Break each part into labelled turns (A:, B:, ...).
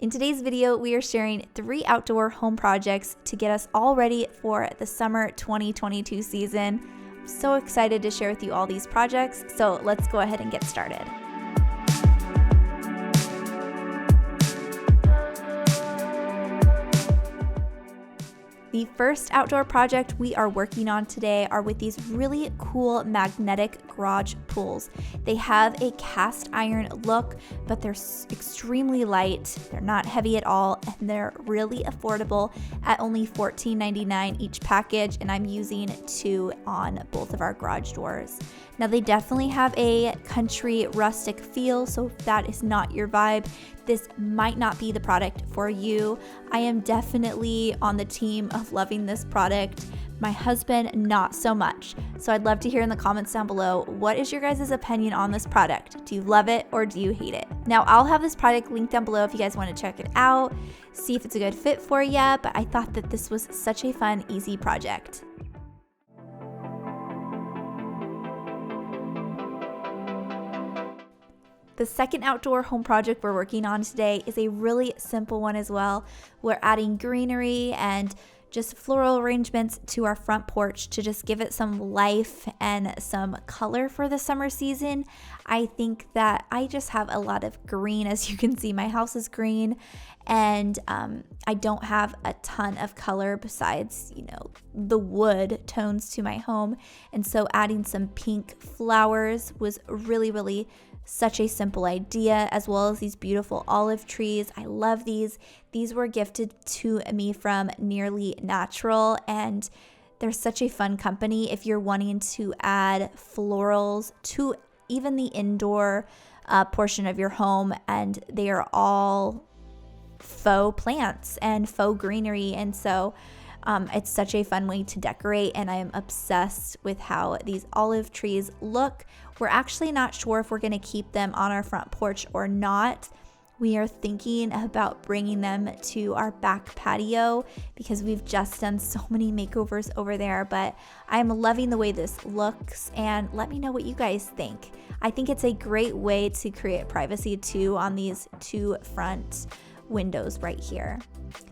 A: In today's video, we are sharing 3 outdoor home projects to get us all ready for the summer 2022 season. I'm so excited to share with you all these projects, so let's go ahead and get started. The first outdoor project we are working on today are with these really cool magnetic garage pools. They have a cast iron look, but they're extremely light. They're not heavy at all, and they're really affordable at only $14.99 each package, and I'm using 2 on both of our garage doors. Now, they definitely have a country rustic feel, so if that is not your vibe, this might not be the product for you. I am definitely on the team of loving this product. My husband, not so much. So I'd love to hear in the comments down below, what is your guys' opinion on this product? Do you love it or do you hate it? Now, I'll have this product linked down below if you guys want to check it out, see if it's a good fit for you, but I thought that this was such a fun, easy project. The second outdoor home project we're working on today is a really simple one as well. We're adding greenery and just floral arrangements to our front porch to just give it some life and some color for the summer season. I think that I just have a lot of green. As you can see, my house is green, and I don't have a ton of color besides, the wood tones to my home. And so adding some pink flowers was really such a simple idea, as well as these beautiful olive trees. I love these. These were gifted to me from Nearly Natural, and they're such a fun company if you're wanting to add florals to even the indoor portion of your home, and they are all faux plants and faux greenery, and so it's such a fun way to decorate, and I am obsessed with how these olive trees look. We're actually not sure if we're going to keep them on our front porch or not. We are thinking about bringing them to our back patio because we've just done so many makeovers over there, but I'm loving the way this looks, and let me know what you guys think. I think it's a great way to create privacy too on these 2 front windows right here.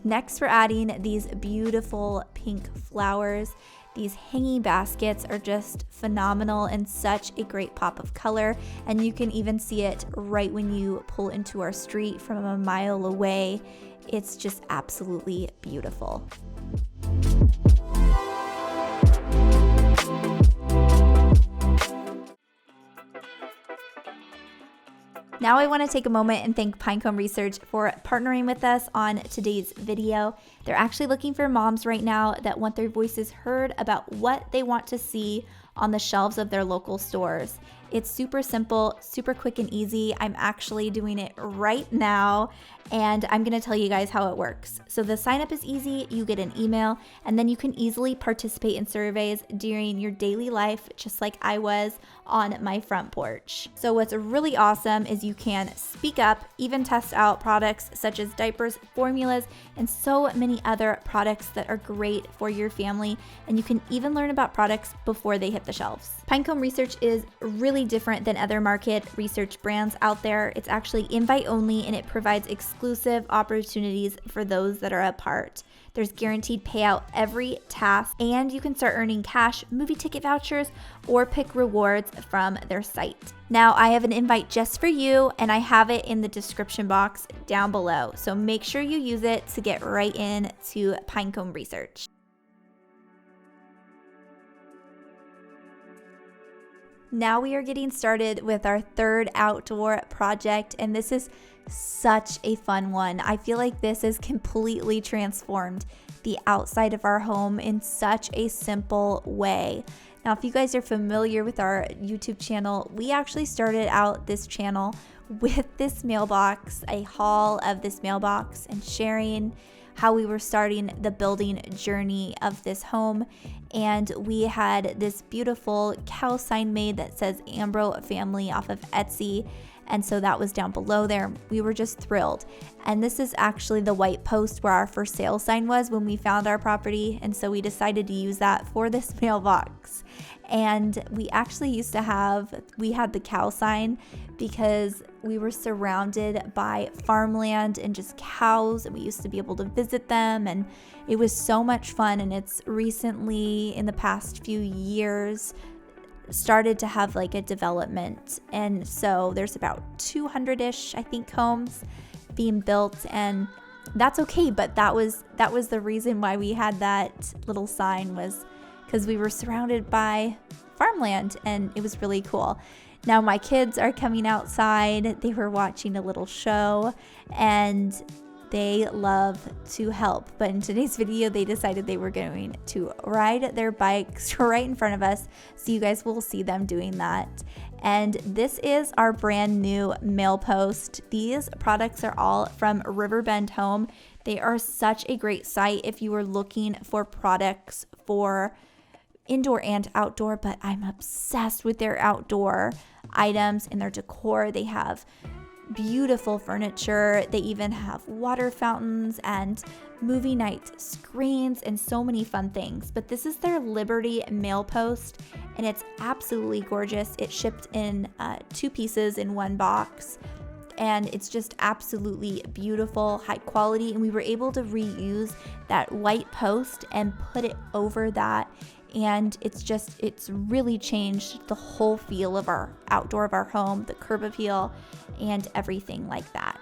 A: Next, we're adding these beautiful pink flowers. These hanging baskets are just phenomenal and such a great pop of color, and you can even see it right when you pull into our street from a mile away. It's just absolutely beautiful. Now I want to take a moment and thank Pinecone Research for partnering with us on today's video. They're actually looking for moms right now that want their voices heard about what they want to see on the shelves of their local stores. It's super simple, super quick and easy. I'm actually doing it right now, and I'm going to tell you guys how it works. So the sign up is easy. You get an email, and then you can easily participate in surveys during your daily life, just like I was on my front porch. So what's really awesome is you can speak up, even test out products such as diapers, formulas, and so many other products that are great for your family. And you can even learn about products before they hit the shelves. Pinecone Research is really different than other market research brands out there. It's actually invite only, and it provides exclusive opportunities for those that are a part. There's guaranteed payout every task, and you can start earning cash, movie ticket vouchers, or pick rewards from their site. Now, I have an invite just for you, and I have it in the description box down below. So make sure you use it to get right in to Pinecone Research. Now we are getting started with our third outdoor project, and this is such a fun one. I feel like this has completely transformed the outside of our home in such a simple way. Now, if you guys are familiar with our YouTube channel, we actually started out this channel with this mailbox, a haul of this mailbox, and sharing how we were starting the building journey of this home. And we had this beautiful cow sign made that says Ambro Family off of Etsy. And so that was down below there. We were just thrilled. And this is actually the white post where our for sale sign was when we found our property. And so we decided to use that for this mailbox. And we actually used to have, we had the cow sign because we were surrounded by farmland and just cows, and we used to be able to visit them, and it was so much fun. And it's recently, in the past few years, started to have like a development, and so there's about 200-ish, I think, homes being built, and that's okay. But that was the reason why we had that little sign, was because we were surrounded by farmland, and it was really cool. Now my kids are coming outside. They were watching a little show, and they love to help. But in today's video, they decided they were going to ride their bikes right in front of us, so you guys will see them doing that. And this is our brand new mail post. These products are all from Riverbend Home. They are such a great site if you are looking for products for indoor and outdoor, but I'm obsessed with their outdoor items and their decor. They have beautiful furniture. They even have water fountains and movie night screens and so many fun things. But this is their Liberty mail post, and it's absolutely gorgeous. It shipped in 2 pieces in 1 box, and it's just absolutely beautiful, high quality. And we were able to reuse that white post and put it over that, and it's really changed the whole feel of our outdoor of our home, the curb appeal and everything like that.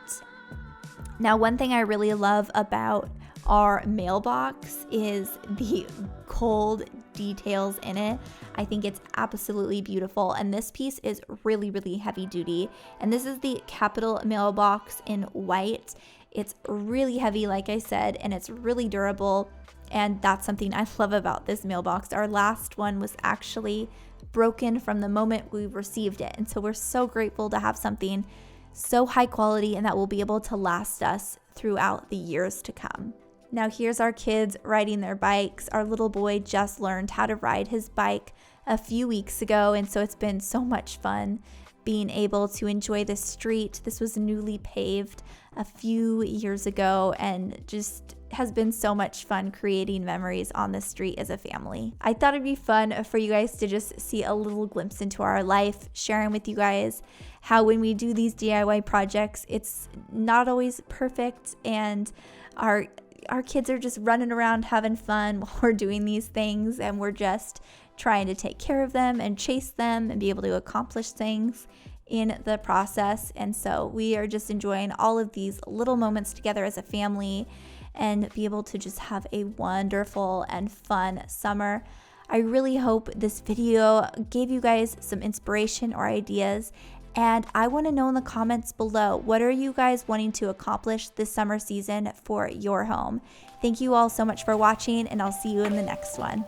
A: Now, one thing I really love about our mailbox is the gold details in it. I think it's absolutely beautiful, and this piece is really, really heavy duty. And this is the Capital mailbox in white. It's really heavy, like I said, and it's really durable. And that's something I love about this mailbox. Our last one was actually broken from the moment we received it. And so we're so grateful to have something so high quality and that will be able to last us throughout the years to come. Now here's our kids riding their bikes. Our little boy just learned how to ride his bike a few weeks ago, and so it's been so much fun being able to enjoy this street. This was newly paved a few years ago, and just has been so much fun creating memories on the street as a family. I thought it'd be fun for you guys to just see a little glimpse into our life, sharing with you guys how when we do these DIY projects, it's not always perfect, and our kids are just running around having fun while we're doing these things, and we're just trying to take care of them and chase them and be able to accomplish things in the process. And so we are just enjoying all of these little moments together as a family and be able to just have a wonderful and fun summer. I really hope this video gave you guys some inspiration or ideas, and I want to know in the comments below, what are you guys wanting to accomplish this summer season for your home? Thank you all so much for watching, and I'll see you in the next one.